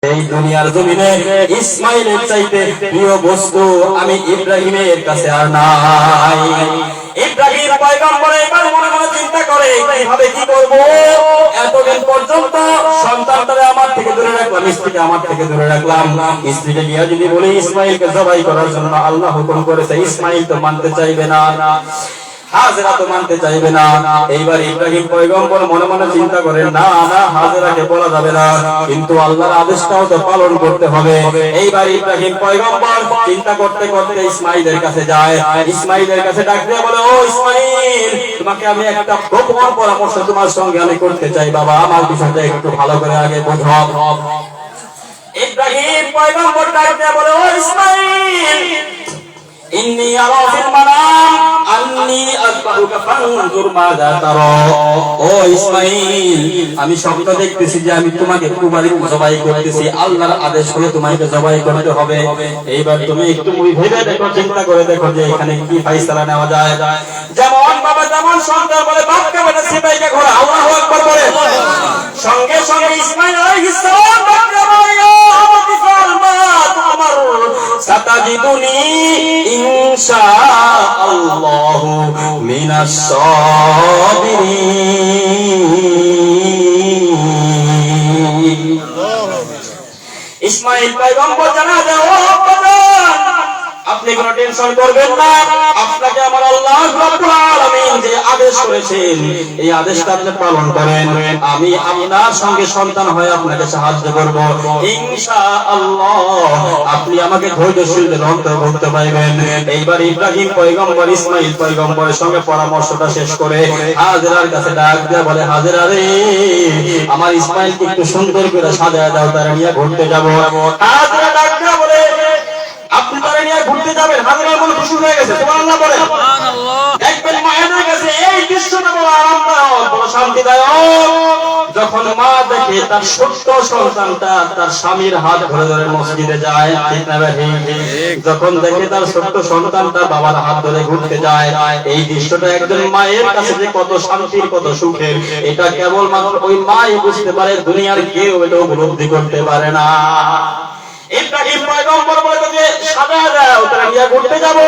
এই দুনিয়ার জমিনে ইসমাইলের চাইতে প্রিয় বস্তু আমি ইব্রাহিমের কাছে আর নাই। ইব্রাহিম পয়গম্বর এবার মনে মনে চিন্তা করে কিভাবে কি করব। এতদিন পর্যন্ত সন্তানটারে আমার থেকে দূরে রাখলাম, স্ত্রীকে আমার থেকে দূরে রাখলাম। স্ত্রীকে গিয়া যদি বলি ইসমাইলকে জবাই করার জন্য আল্লাহ হুকুম করেছে, ইসমাইল তো মানতে চাইবে না, হাজেরা তো মানতে চাইবে না। এইবার ইব্রাহিম পয়গম্বর মনে মনে চিন্তা করেন, না না, হাজেরাকে বলা যাবে না, কিন্তু আল্লাহর আদেশটাও তো পালন করতে হবে। এইবার ইব্রাহিম পয়গম্বর চিন্তা করতে করতে ইসমাইলের কাছে যায়। ইসমাইলের কাছে ডাক দিয়ে বলে, ও ইসমাইল, তোমাকে আমি একটা গোপন পরামর্শ তোমার সঙ্গে আমি করতে চাই বাবা, আমার বিষয়টা একটু ভালো করে আগে বোঝো। ইব্রাহিম পয়গম্বর ডাক দিয়ে বলে, ও ইসমাইল, ইন্নী আরা ফিল মানাম আন্নী আযবাহুকা ফানজুর মাযা তারা। ও ইসমাইল, আমি স্বপ্ন দেখতেছি যে আমি তোমাকে কুরবানি জবাই করতেছি, আল্লাহর আদেশ হলো তোমাকে জবাই করতে হবে। এইবার তুমি একটু ভেবে দেখো, চিন্তা করে দেখো যে এখানে কি ফয়সালা নেওয়া যায়। যেমন বাবা যেমন সন্তান বলে বাপকে বলে সিপাইকে ঘোরা, আল্লাহু আকবার বলে, সঙ্গে সঙ্গে ইসমাইল আলাইহিস সালাম বাপকে বলে, সাতাজিদুনি ইনশাআল্লাহু মিনাস সাবিরিন। ইসমাইল পয়গম্বর জানা দেয়, ও বাবা, আপনি কোনো টেনশন করবেন না, আপনাকে আমার আল্লাহ রাব্বুল আলামিন যে আদেশ করেছেন এই আদেশটা আপনি পালন করেন, আমি আপনার সঙ্গে সন্তান হয়ে আপনাকে সাহায্য করব ইনশাআল্লাহ। আপনি আমাকে ধৈর্যশীলদের অন্তর্ভুক্ত পাইবেন। এইবার ইব্রাহিম পয়গম্বর ইসমাইল পয়গম্বরের সঙ্গে পরামর্শটা শেষ করে হাজেরার কাছে ডাক দিয়ে বলে, হাজেরা রে, আমার ইসমাইলকে একটু সুন্দর করে সাজায় দাও, তারা নিয়ে ঘুরতে যাব। হাজেরা ডাক দিয়ে বলে, আপনি তারা নিয়ে ঘুরতে যাবেন? হাজেরা বলে খুশি হয়ে গেছে, সুবহানাল্লাহ বলে। দেখবেন মায়েদের কাছে এই দৃশ্যটা বড় আরামদায়ক, বড় শান্তিদায়ক। যখন মা দেখে তার ছোট্ট সন্তানটা তার স্বামীর হাত ধরে ধরে মসজিদে যায়, ঠিক না ভাই? যখন দেখে তার ছোট্ট সন্তানটা বাবার হাত ধরে ঘুরতে যায়, এই দৃশ্যটা একজন মায়ের কাছে যে কত শান্তির, কত সুখের, এটা কেবলমাত্র ওই মাই বুঝতে পারে, দুনিয়ার কেউ এটা উপলব্ধি করতে পারে না। ইব্রাহিম পয়গম্বর বলে যে সাজায় দাও, তারা নিয়ে ঘুরতে যাব।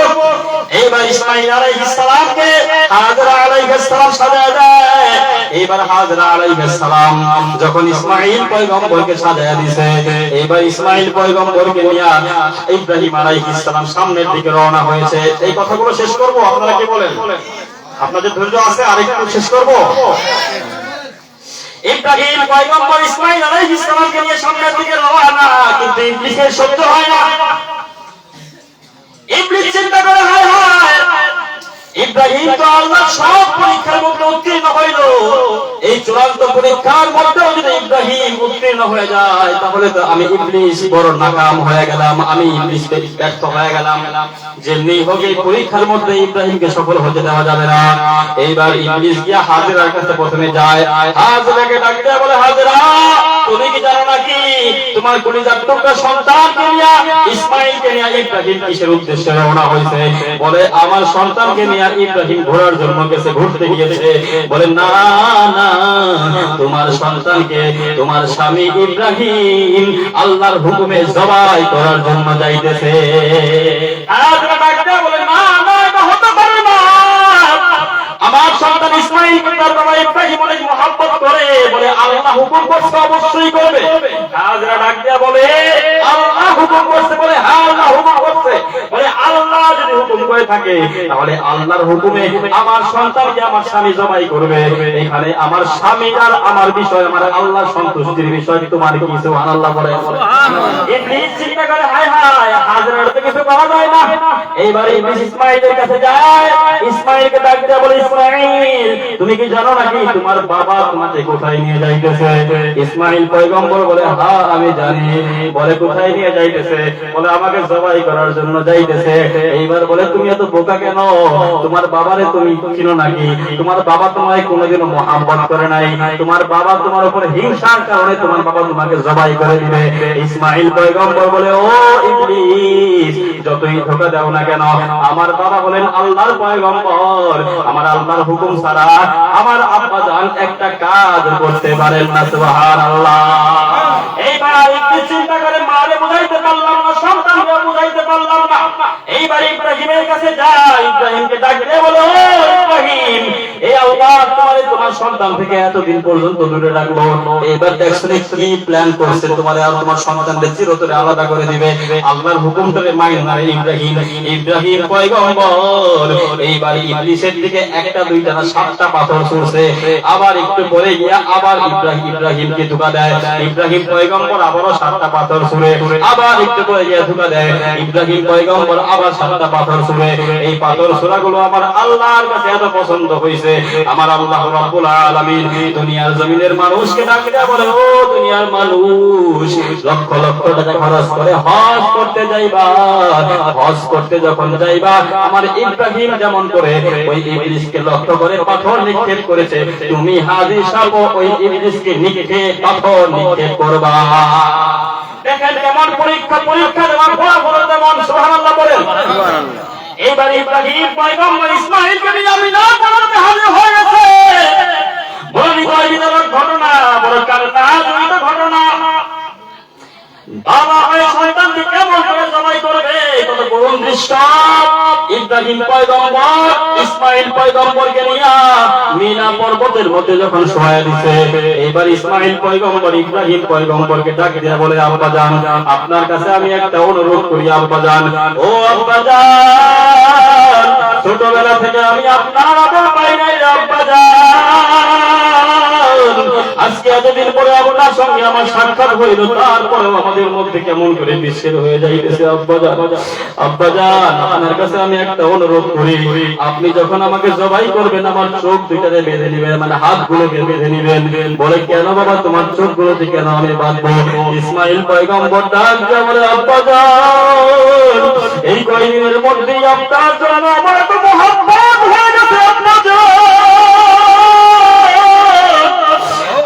এইবার ইসমাইল আলাইহিস সালামকে হাজেরা আলাইহিস সালাম সাজায় দেয়। এইবার হাজেরা আলাইহিস সালাম যখন ইসমাইল পয়গম্বরকে সাজায় দিয়েছে, এইবার ইসমাইল পয়গম্বরকে নিয়ে ইব্রাহিম আলাইহিস সালাম সামনের দিকে রওনা হয়েছে। এই কথাগুলো শেষ করব, আপনারা কি বলেন? আপনাদের ধৈর্য আছে? আরেকটু শেষ করব। ইব্রাহিম পয়গম্বর ইসমাইল আলাইহিস সালামকে নিয়ে সামনের দিকে রওনা, কিন্তু ইবলিসের সহ্য হয় না। ইবলিস চিন্তা করে, হায় হায়, ইব্রাহিম তো আল্লাহর সব পরীক্ষার মধ্যে উত্তীর্ণ হইল, এই চূড়ান্ত পরীক্ষার মধ্যে যদি ইব্রাহিম উত্তীর্ণ হয়ে যায়, তাহলে তো আমি ইবলিস বড় নাকাম হয়ে গেলাম, আমি ইবলিস ব্যর্থ হয়ে গেলাম। যেমনি হোক এই পরীক্ষার মধ্যে ইব্রাহিমকে সফল হতে দেওয়া যাবে না। এইবার ইবলিস গিয়া হাজেরার কাছে প্রথমে যায়, হাজেরাকে ডাক দিয়ে বলে, হাজেরা, তুমি কি জানো নাকি তোমার কলিজার টুকরা সন্তানকে নিয়ে ইসমাইলকে নিয়ে ইব্রাহিম কিসের উদ্দেশ্যে রওনা হয়েছে? বলে, আমার সন্তানকে নিয়ে ইব্রাহিম ঘোরার জন্য গেছে, ঘুরতে গিয়েছে। বলে, না না, তোমার সন্তানকে তোমার স্বামী ইব্রাহিম আল্লাহর হুকুমে জবাই করার জন্য যাইতেছে। বলে, না না, এটা হতে পারে না, আমার সন্তান ইসমাইল তার বাবা ইব্রাহিম অনেক মহব্বত করে, বলে আল্লাহ হুকুম করছে অবশ্যই করবে। হাজেরা ডাক দিয়া বলে, আল্লাহ হুকুম করছে? বলে, হ্যাঁ আল্লাহ হুকুম করছে। বলে, আল্লাহ যদি হুকুম করে থাকে তাহলে আল্লাহর হুকুমে আমার সন্তানকে আমার স্বামী জবাই করবে। এখানে আমার স্বামী আর আমার বিষয়, আমার আল্লাহর সন্তুষ্টির বিষয়, তোমার কি? সুবহানাল্লাহ বলে। ইবলিস চিন্তা করে, হায় হায়, হাজেরার তো কিছু পাওয়া যায় না। এইবার ইবলিস ইসমাইলের কাছে যায়, ইসমাইলকে ডাক দিয়ে বলে, ইসমাইল, তুমি কি জানো নাকি তোমার বাবা তোমাকে কোথায় নিয়ে যাইতেছে? ইসমাইল পয়গম্বর বলে, হ্যাঁ আমি জানি। বলে, কোথায় নিয়ে যাইতেছে? বলে, আমাকে জবাই করার জন্য যাইতেছে। এইবার বলে, তুমি এত বোকা কেন? তোমার বাবারে তুমি চিনো নাকি? তোমার বাবা তোমায় কোনোদিনও মহব্বত করে নাই, তোমার বাবা তোমার উপরে হিংসার কারণে তোমার বাবা তোমাকে জবাই করে দিবে। ইসমাইল পয়গম্বর বলে, ও ইবলিস, যতই ধোঁকা দাও না কেন, আমার বাবা বলেন আল্লাহর পয়গম্বর, আমার আল্লাহর হুকুম ছাড়া আমার আব্বা জান একটা কাজ করতে পারেন না। সুবহানাল্লাহ। এই এইবার ইবলিস চিন্তা করে মারে বুঝাইতে পারলাম না, সন্তানকে বুঝাইতে পারলাম না, এইবার ইব্রাহিমের কাছে যায়, ইব্রাহিমকে ডাক দিয়ে বলে, ও ইব্রাহিম, এই আল্লাহ তোমার সন্তান থেকে এতদিন পর্যন্ত দূরে রাখলো, এবার দেখছেন কি প্ল্যান করছে, তোমার আর তোমার সন্তানদের চিরতরে আলাদা করে দিবে। আল্লাহর হুকুমটারে মাইনে না ইব্রাহিম পয়গম্বর এইবার ইবলিসের দিকে একটা দুইটা না 7টা পাথর ছুঁড়ছে, আবার একটু পরে গিয়া আবার ইব্রাহিমকে ধোঁকা দেয়। ইব্রাহিম পয়গম্বর আবারও 7টা পাথর ছুঁড়ে, আবার একটু পরে গিয়া ধোঁকা দেয়। ইব্রাহিম পয়গম্বর আবার 7টা পাথর ছুঁড়ে। এই পাথর ছোড়াগুলো আমার আল্লাহর কাছে এত পছন্দ হয়েছে, আমার আল্লাহ রাব্বুল আলামিন দুনিয়ার জমিনের মানুষকে ডাক দেয়া বলে, ও দুনিয়ার মানুষ, লক্ষ লক্ষ টাকা খরচ করে হজ করতে যাইবা, হজ করতে যখন যাইবা আমার ইব্রাহিম যেমন করে ওই ইবলিসকে লক্ষ্য করে পাথর নিক্ষেপ করেছে, তুমি হাজি সাহেব ওই ইবলিসকে পাথর নিক্ষেপ করবা। দেখেন কেমন পরীক্ষা দেওয়ার ফলাফল তেমন, সুবহানাল্লাহ বলেন। এইবার ইব্রাহিম পয়গম্বর ইসমাঈলকে নিয়ে আমিনার বাড়িতে হাজির হয়ে গেছে। বড় হৃদয় বিদারক ঘটনা, বড় কান্নাজনক ঘটনা। বাবা হয়ে সন্তানকে কেমন করে জবাই করবে, কত করুণ দৃশ্য। ইব্রাহিম পয়গম্বর ইসমাঈল পয়গম্বরকে নিয়ে মিনা পর্বতের মধ্যে যখন শোয়া দিছে, এবার ইসমাঈল পয়গম্বর ইব্রাহিম পয়গম্বরকে ডাক দিয়ে বলে, আব্বাজান, আপনার কাছে আমি একটা অনুরোধ করি আব্বাজান, ও আব্বাজান, ছোটবেলা থেকে আমি আপনার আদর পাই নাই আব্বাজান, আজকে এতদিন পরে আপনার সঙ্গে আমার সাক্ষাৎ হইল, তারপরেও আমাদের মধ্যে কেমন করে বিচ্ছেদ হয়ে যাইতেছে আব্বাজান। আব্বাজান, আপনার কাছে আমি একটা অনুরোধ করি, আপনি যখন আমাকে জবাই করবেন আমার চোখ দুইটারে বেঁধে নিবেন, মানে হাতগুলোকে বেঁধে নিবেন। বলে, কেন বাবা, তোমার চোখগুলোতে কেন আমি বাঁধবো? ইসমাঈল পয়গম্বর ডাক দিয়ে বলে, আব্বাজান, এই কয়েকদিনের মধ্যেই আপনার জন্য আমার এত মহব্বত হয়ে গেছে আব্বাজান,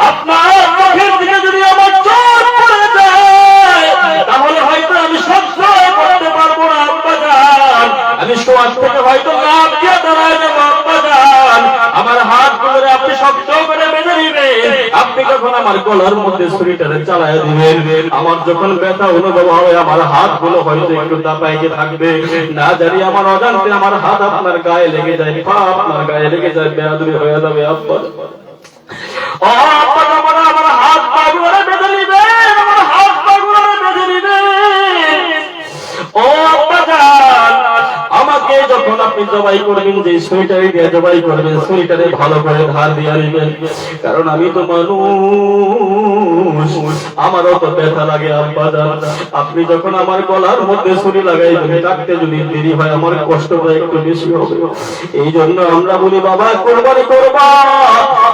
আপনার চোখের দিকে যদি আমার চোখ পড়ে যায় তাহলে হয়তো আমি সহ্য করতে পারবো না আব্বাজান, আমি শোয়ার থেকে হয়তো লাফ দিয়ে দাঁড়ায় যাবো আব্বাজান, আমার হাতগুলোরে আপনি শক্ত করে বেঁধে নিবেন, আপনি যখন আমার গলার মধ্যে ছুরিটারে চালায় দিবেন, আমার যখন ব্যথা অনুভব হবে আমার হাতগুলো হয়তো একটু দাপাইতে থাকবে, না জানি আমার অজান্তে আমার হাত আপনার গায়ে লেগে যায়, পা আপনার গায়ে লেগে যায়, বেয়াদবি হয়ে যাবে আব্বাজান। আমার হাত পাগুলোরে বেঁধে নিবেন, আমার হাত পাগুলোরে বেঁধে নিবেন। ও আব্বাজান, আমাকে যখন আপনি জবাই করবেন, যে ছুরিটারে দিয়ে জবাই করবেন, ছুরিটারে ভালো করে ধার দিয়ে দিবেন, কারণ আমি তো মানুষ, আমারও তো ব্যথা লাগে আব্বাজান, আপনি যখন আমার গলার মধ্যে ছুরি লাগাইবেন, কাটতে যদি দেরি হয় আমার কষ্টটা একটু বেশি হবে, এই জন্য আমরা বলি বাবা কোরবানি করবা,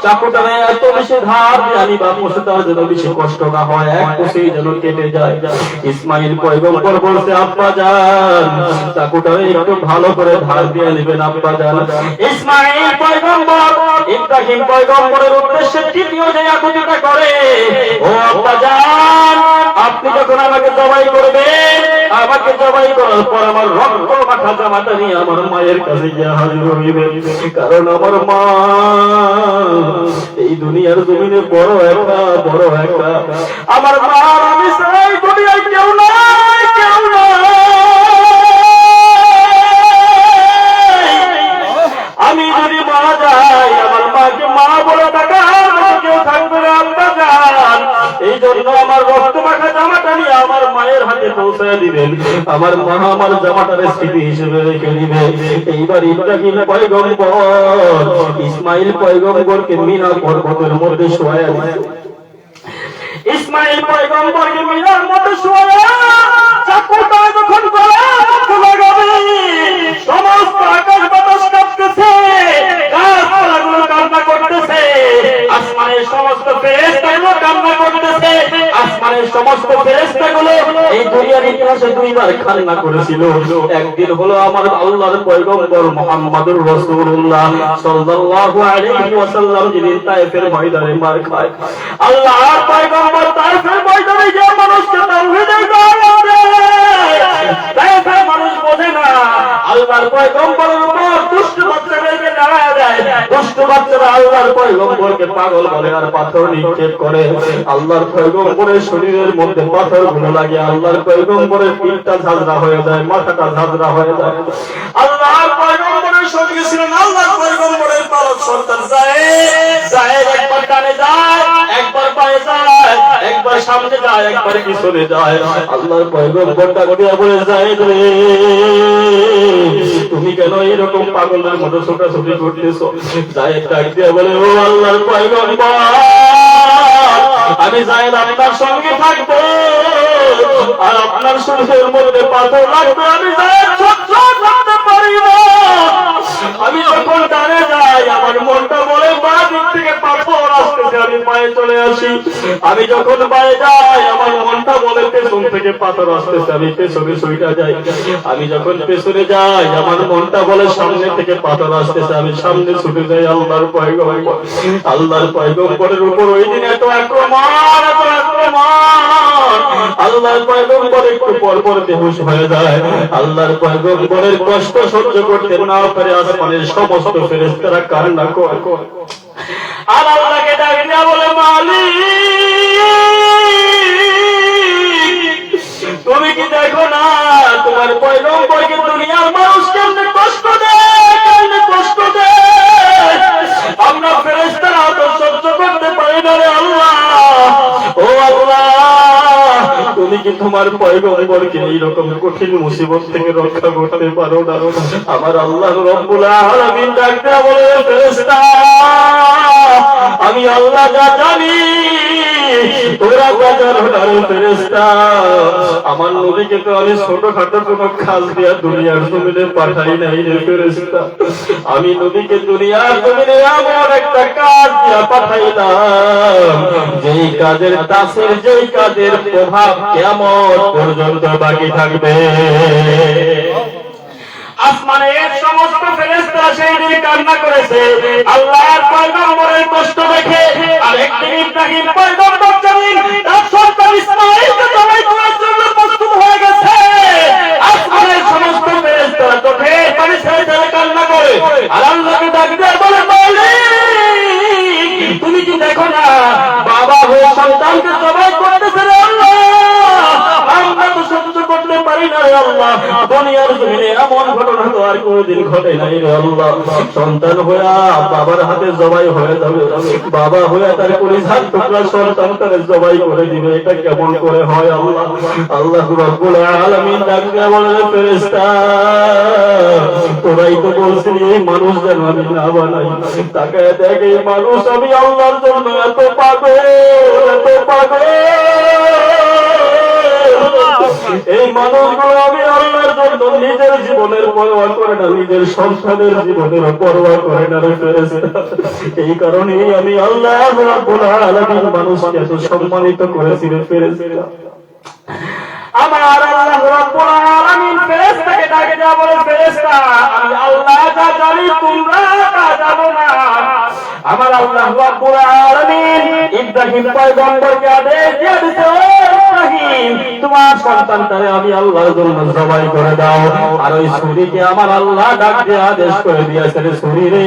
চাকুটারে এত বেশি ধার দিয়ে আনিবা, পশুটার যেন বেশি কষ্ট না হয়, এক কোষেই যেন কেটে যায়। ইসমাঈল পয়গম্বর বলছে, আব্বাজান, চাকুটারে একটু ভালো করে ধার দিয়ে নেবেন আব্বাজান। ইসমাঈল পয়গম্বর ইব্রাহিম পয়গম্বরের উদ্দেশ্যে তৃতীয় যে আকুতিটা করে, ও আব্বাজান, আপনি যখন আমাকে জবাই করবেন, আমাকে জবাই করার পর আমার রক্ত মাখা জামাটা নিয়ে আমার মায়ের কাছে গিয়ে হাজির হইবেন, কারণ আমার মা এই দুনিয়ার জমিনে বড় একা, আমার মা, আমি চাই দুনিয়ায় কেউ নাই, কেউ নাই, আমি যদি মারা যাই আমার মাকে মা বলে ডাকার কেউ থাকবে না আব্বাজান, এই জন্য আমার রক্ত মাখা জামাটা নিয়ে আমার মায়ের হাতে পৌঁছায় দিবেন, আমার মা আমার জামাটার স্মৃতি হিসেবে রেখে দিবে। এইবার ইব্রাহিম পয়গম্বর ইসমাঈল পয়গম্বরকে মিনা পর্বতের মধ্যে শোয়ায় দিয়েছে। ইসমাঈল পয়গম্বরকে মিনার মধ্যে শোয়ায় চাকুটা যখন লাগাবে, সমস্ত আকাশ বাতাস কাঁপতেছে, গাছপালাগুলো কান্না করতেছে, আসমানের সমস্ত ফেরেশতাগুলো কান্না করতেছে, আসমানের সমস্ত ফেরেশতাগুলো এই দুনিয়ার ইতিহাসে দুইবার কান্না করেছিল। একদিন হলো আমার আল্লাহর পয়গম্বর মুহাম্মদুর রাসূলুল্লাহ সাল্লাল্লাহু আলাইহি ওয়াসাল্লাম যেদিন তায়েফের ময়দানে মার খায়, আল্লাহর পয়গম্বর তায়েফের ময়দানে গিয়ে মানুষকে তাওহীদের দাওয়াত দেয়, তায়েফের মানুষ বোঝে না, আল্লাহর পয়গম্বরের উপর দুষ্ট বাচ্চাদেরকে দাঁড়ায় দেয়, দুষ্ট বাচ্চারা আল্লাহ আল্লাহর পয়গম্বরকে পাগল বলে আর পাথর নিক্ষেপ করে। আল্লাহর পয়গম্বরের শরীরের মধ্যে পাথরগুলো লাগে, আল্লাহর পয়গম্বরের পিঠটা ঝাঁঝরা হয়ে যায়, মাথাটা ঝাঁঝরা হয়ে যায়। আল্লাহর পয়গম্বরের সঙ্গে ছিলেন আল্লাহর পয়গম্বরের পালক সন্তান যায়েদ একবার ডানে যায়, একবার বাঁয়ে যায়, একবার সামনে যায়, একবার পিছনে যায়। আল্লাহর পয়গম্বর ডাক দিয়া বলে, যায়েদ রে, তুমি কেন এরকম পাগলের মতো ছোটাছুটি করতেছো? যায়েদ ডাক দিয়া বলে, ও আল্লাহর পয়গম্বর, আমি যায়েদ আপনার সঙ্গে থাকবো, আর আপনার শরীরের মধ্যে পাথর লাগবে, আমি যায়েদ সহ্য করতে পারি না। আমি যখন ডানে যাই আমার মনটা বলে বাঁ দিক থেকে পাথর আসতেছে, আমি পায়ে চলে আসি। আমি যখন পায়ে যাই আমার মনটা বলে পেছন থেকে পাথর আসতেছে, আমি পেছনে সইটা যাই। আমি যখন পেছনে যাই আমার মনটা বলে সামনে থেকে পাথর আসতেছে, আমি সামনে ছুটে যাই। আল্লাহর পয়গম্বর, আল্লাহর পয়গম্বরের উপর ওই দিন এত আক্রমণ, এত আক্রমণ। আল্লাহর পয়গম্বর একটু পর পর বেহুশ হয়ে যায়। আল্লাহর পয়গম্বরের কষ্ট সহ্য করতে না পারে আসমানের সমস্ত ফেরেশতারা কান্না করে। আর আল্লাহকে ডাক দিয়া বলে, মালিক, তুমি কি দেখো না তোমার পয়গম্বরকে দুনিয়ার মানুষ কেমনে কষ্ট দেয়, কেমনে কষ্ট দেয়? আমরা ফেরেশতারা তো সহ্য করতে পারি না রে আল্লাহ। ও আল্লাহ, তুমি কি তোমার পয়গম্বরকে এইরকম কঠিন মুসিবত থেকে রক্ষা করতে পারো না? আমার আল্লাহ রব্বুল আলামিন ডাক দেয়া বলে, ফেরেশতা, আমি আল্লাহ যা জানি তোরা যা জানো না রে ফেরেশতা। আমার নবীকে তো আমি ছোটখাটো কোনো কাজ দিয়া দুনিয়ার জমিনে পাঠাই নাই রে ফেরেশতা। আমি নবীকে দুনিয়ার জমিনে এমন একটা কাজ দিয়া পাঠাইলাম যেই কাজের তাসির, যেই কাজের প্রভাব কিয়ামত পর্যন্ত বাকি থাকবে। আসমানের সমস্ত ফেরেশতা সেই দিন কান্না করেছে আল্লাহর পয়গম্বরের কষ্ট দেখে। আর একদিন ইব্রাহিম পয়গম্বর যখন তার সন্তান ইসমাঈলকে জবাই করার জন্য প্রস্তুত হয়ে গেছে, আসমানের সমস্ত ফেরেশতারা চোখে পানি ছেড়ে ছেড়ে কান্না করে। আর আল্লাহকে ডাক দিয়ে বলে, মালিক, তুমি কি দেখো না বাবা হয়ে সন্তানকে জবাই করতেছে রে আল্লাহ? আমরা তো সহ্য করতে পারি না রে আল্লাহ। দুনিয়ার জমিনে এমন ঘটনা তো আর কোনদিন ঘটে নাই রে আল্লাহ। সন্তান হইয়া বাবার হাতে জবাই হয়ে যাবে, বাবা হইয়া তার কলিজার টুকরা সন্তান তার জবাই করে দিবে, এটা কেমন করে হয় আল্লাহ? আল্লাহ রাব্বুল আলামিন ডাক দিয়া বলে, ফেরেশতা, তোরাই তো বলছিলি এই মানুষ যেন আমি না বানাই। তাকায় দেখ, এই মানুষ আমি আল্লাহর জন্য এত পাগল, এত পাগল। এই মানুষগুলো আমি আল্লাহর জন্য নিজের জীবনের পরোয়া করে না, নিজের সন্তানের জীবনের পরোয়া করে না রে ফেরেশতা। এই কারণেই আমি আল্লাহ রাব্বুল আলামিন মানুষকে এত সম্মানিত করেছি রে ফেরেশতা। আমার আল্লাহ রাব্বুল আলামিন ফেরেশতাকে ডাকে দেয়া বলে, ফেরেশতা, আমি আল্লাহ যা জানি তোমরা তা জানো না। আমার আল্লাহ রাব্বুল আলামিন ইব্রাহিম পয়গম্বরকে আদেশ দিয়ে দিতে, ইব্রাহিম, তোমার সন্তানটারে আমি আল্লাহর জন্য জবাই করে দাও। আর ওই ছুরিকে আমার আল্লাহ ডাক দিয়ে আদেশ করে দিয়েছে, ছুরি রে,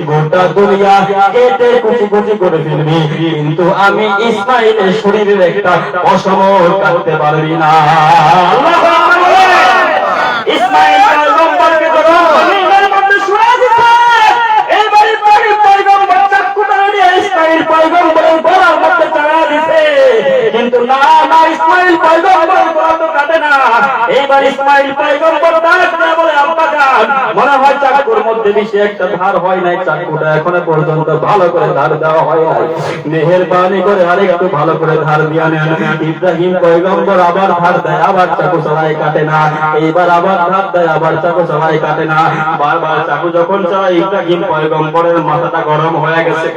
গোটা দুনিয়া কেটে কুচি কুচি করে ফেলবি, কিন্তু আমি ইসমাঈলের শরীরের একটা পশম কাটতে পারবি না। ইসমাঈল পয়গম্বরকে যখন জমিনের মধ্যে শুয়ে দিতে, এইবার ইব্রাহিম পয়গম্বর চাকুটা নিয়ে ইসমাঈল পয়গম্বরের গলার মধ্যে চাড়া দিতে, কিন্তু না না, ইসমাঈল পয়গম্বর গলা তো কাটে না। এইবার ইসমাঈল পয়গম্বর ডাক দিয়ে বলে, আব্বা জান, মনে হয় চাকুর মধ্যে বেশি একটা ধার হয় নাই, চাকুটা এখনো পর্যন্ত ভালো করে ধার দেওয়া হয় নাই, মেহেরবানি করে আরেকটু ভালো করে ধার দিয়ে নেন। ইব্রাহিম পয়গম্বর আবার ধার দেয়, আবার চাকু চড়াই কাটে না, এইবার আবার ধার দেয়, আবার চাকু চড়াই কাটে না। বারবার চাকু যখন চড়ায় ইব্রাহিম পয়গম্বরের মাথাটা গরম হয়ে গেছে।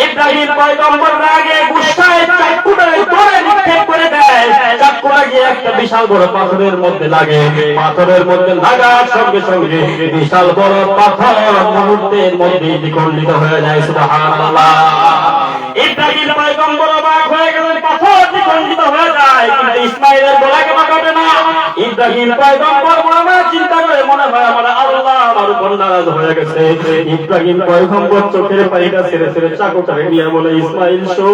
ইব্রাহিম পয়গম্বর রাগে গুসায় চাকুটা ধরে নিক্ষেপ করে দেয়। চাকুটা গিয়ে একটা বিশাল বড় পাথরের মধ্যে লাগে, পাথরের মধ্যে লাগার সঙ্গে সঙ্গে বিশাল বড় পাথর মুহূর্তের মধ্যে দ্বিখণ্ডিত হয়ে যায়। সুবহানাল্লাহ। ইব্রাহিম পয়গম্বর অবাক হয়ে গেলেন, পাথর দ্বিখণ্ডিত হয়ে যায়, কিন্তু ইসমাইলের গলা কেন কাটে না? ইব্রাহিম পয়গম্বর মনে চিন্তা করে মনে হয় আমার আল্লাহ আমার উপর নারাজ হয়ে গেছে। ইব্রাহিম পয়গম্বর চোখের পানিটা ছেড়ে ছেড়ে চাকুটারে নিয়ে বলে, ইসমাইল শো,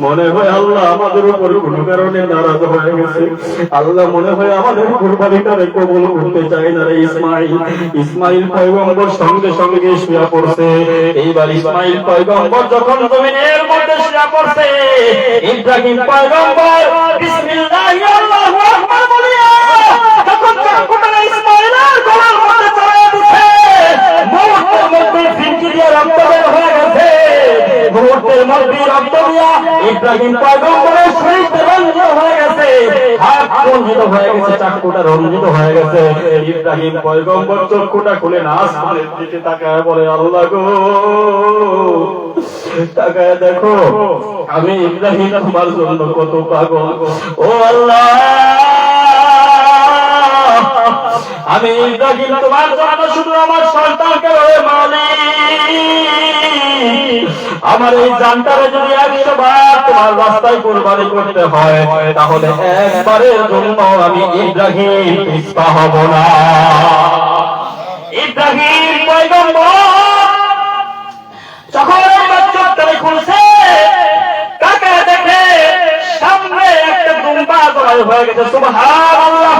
মনে হয় আল্লাহ আমাদের উপর কোনো কারণে নারাজ হয়ে গেছে। আল্লাহ মনে হয় আমাদের কুরবানিটারে কবুল করতে চায় না রে ইসমাইল। ইসমাইল পয়গম্বর সঙ্গে সঙ্গে শুয়ে পড়ছে। এইবার ইসমাইল পয়গম্বর যখন জমিনের মধ্যে শুয়ে পড়ছে, ইব্রাহিম পয়গম্বর বিসমিল্লাহি আল্লাহু আকবার বলিয়া যখন চাকুটারে ইসমাইলের গলার মধ্যে চড়াইয়া দিছে, মুহূর্তের মধ্যে ফিনকি দিয়ে রক্ত বের হয়ে গেছে। মুহূর্তের মধ্যে রক্ত দিয়া ইব্রাহিম পয়গম্বরের শরীর রঞ্জিত হয়ে গেছে, হাত রঞ্জিত হয়ে গেছে, চাকুটা রঞ্জিত হয়ে গেছে। ইব্রাহিম পয়গম্বর চক্ষুটা খুলে না আসমানের দিকে তাকায় বলে, আল্লাহ গো, তাকায় দেখো আমি ইব্রাহিম তোমার জন্য কত পাগল। ও আল্লাহ, আমি ইব্রাহিম তোমার জন্য শুধু আমার সন্তানকে মালিক, আমার এই জানটারে যদি 100 বার তোমার রাস্তায় কুরবানি করতে হয়, তাহলে একবারের জন্য আমি ইব্রাহিম পিছপা হব না। ইব্রাহিম পয়গম্বর যখন চোখটারে খুলছে, কাকে দেখে সামনে একটা দুম্বা জবাই হয়ে গেছে। সুবহানাল্লাহ।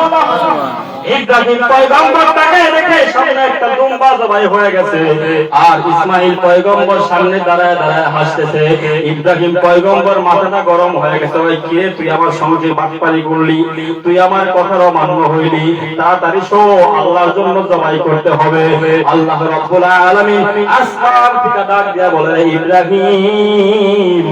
ইব্রাহিম পয়গম্বর তাকে দেখে সামনে একটা দুম্বা জবাই হয়ে গেছে, আর ইসমাইল পয়গম্বর সামনে দাঁড়ায় দাঁড়ায় হাসতেছে। ইব্রাহিম পয়গম্বর মাথাটা গরম হয়ে গেছে, ওই কে তুই আমার সঙ্গে বাটপারি করলি, তুই আমার কথার অমান্য হইলি, তাড়াতাড়ি শো, আল্লাহর জন্য জবাই করতে হবে। আল্লাহ রাব্বুল আলামিন আসমান থেকে ডাক দিয়া বলে, ইব্রাহিম,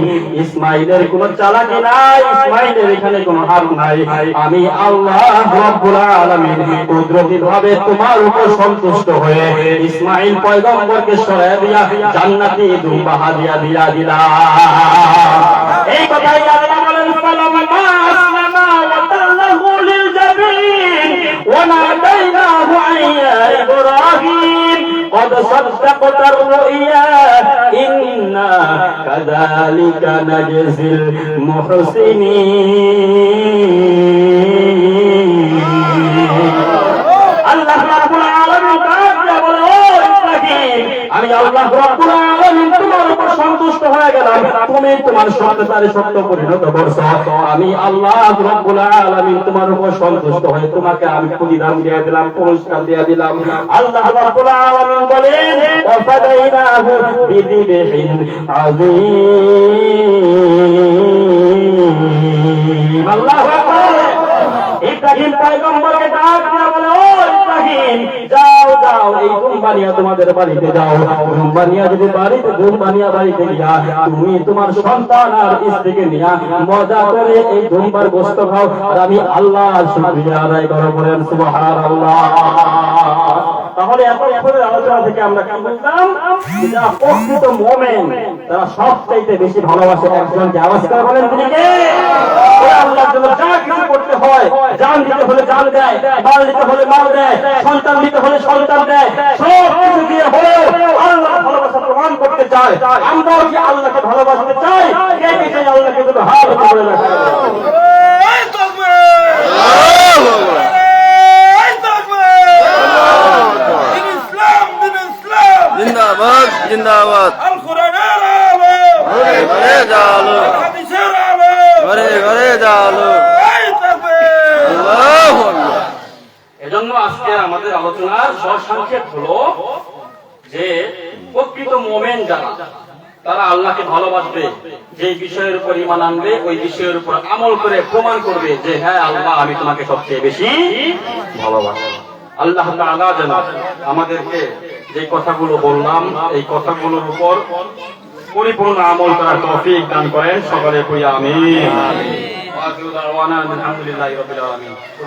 ইসমাইলের কোনো চালাকি নাই, ইসমাইলের এখানে কোনো হাত নাই। আমি আল্লাহ রাব্বুল আলামিন কুদরতি ভাবে তোমার উপর সন্তুষ্ট হয়ে ইসমাইল পয়গম্বরকে সরায় দিয়া জান্নাতি দুম্বা হাদিয়া দিয়া দিলাম। এই কথাই আল্লাহ বলেন, ফালাম্মা আসলামা ওয়া তাল্লাহু লিল জাবিন ওয়া নাদাইনাহু আইয়া ইব্রাহিম قد صدقت الرؤيا إنا كذلك نجزي المحسنين। আল্লাহ রাব্বুল আলামিন বলে, ও ইব্রাহিম, আমি আল্লাহ রাব্বুল আলামিন তোমার উপর সন্তুষ্ট হয়ে গেলাম, তুমি তোমার সত্যতারে সত্য পরিণত করছো। আমি আল্লাহ রাব্বুল আলামিন তোমার উপর সন্তুষ্ট হয়ে তোমাকে আমি প্রতিদান দিয়ে দিলাম, পুরস্কার দিয়ে দিলাম। আল্লাহ রাব্বুল আলামিন বলেন, ওয়াফাদাইনাহু বিযিবহিন আযীম। আল্লাহু আকবার। ইব্রাহিম পয়গম্বরকে ডাক দিয়া বলে, ও ইব্রাহিম, যাও যাও, এই দুম্বানিয়া তোমাদের বাড়িতে যাও। দুম্বানিয়া যদি বাড়িতে দুম্বানিয়া বাড়িতে গিয়া তুমি তোমার সন্তান আর স্ত্রীকে নিয়া মজা করে এই দুম্বার গোশত খাও, আর আমি আল্লাহর শুকরিয়া আদায় করো। বলেন সুবহানাল্লাহ। তাহলে এতক্ষণের আলোচনা থেকে আমরা কি বুঝলাম? যারা প্রকৃত মুমিন তারা সবচাইতে বেশি ভালোবাসে একজনকে। আওয়াজ করে বলেন, তিনি কে? আল্লাহর জন্য যা কিছু করতে হয়, জান দিতে হলে জান দেয়, মাল দিতে হলে মাল দেয়, সন্তান দিতে হলে সন্তান দেয়, সব কিছু দিয়ে হলেও আল্লাহর ভালোবাসা প্রমাণ করতে চায়। আমরাও কি আল্লাহকে ভালোবাসতে চাই? কে কে চাই আল্লাহকে? দুটো হাত করে রাখা। जिंदाबाद जिंदाबाद। घरे घरे जालो, घरे घरे जालो। এজন্য আজকে আমাদের আলোচনার সংক্ষেপ হলো যে প্রকৃত মুমিন যারা, তারা আল্লাহকে ভালোবাসবে, যে বিষয়ের উপর ঈমান আনবে ওই বিষয়ের উপর আমল করে প্রমাণ করবে যে হ্যাঁ আল্লাহ, আমি তোমাকে সবচেয়ে বেশি ভালোবাসি। আল্লাহ তাআলা যেন আমাদেরকে যে কথাগুলো বললাম এই কথাগুলোর উপর পরিপূর্ণ আমল করার তৌফিক দান করেন। সকলে কই আমিন। ওয়া আখিরু দাওয়ানা আলহামদুলিল্লাহি রাব্বিল আলামিন।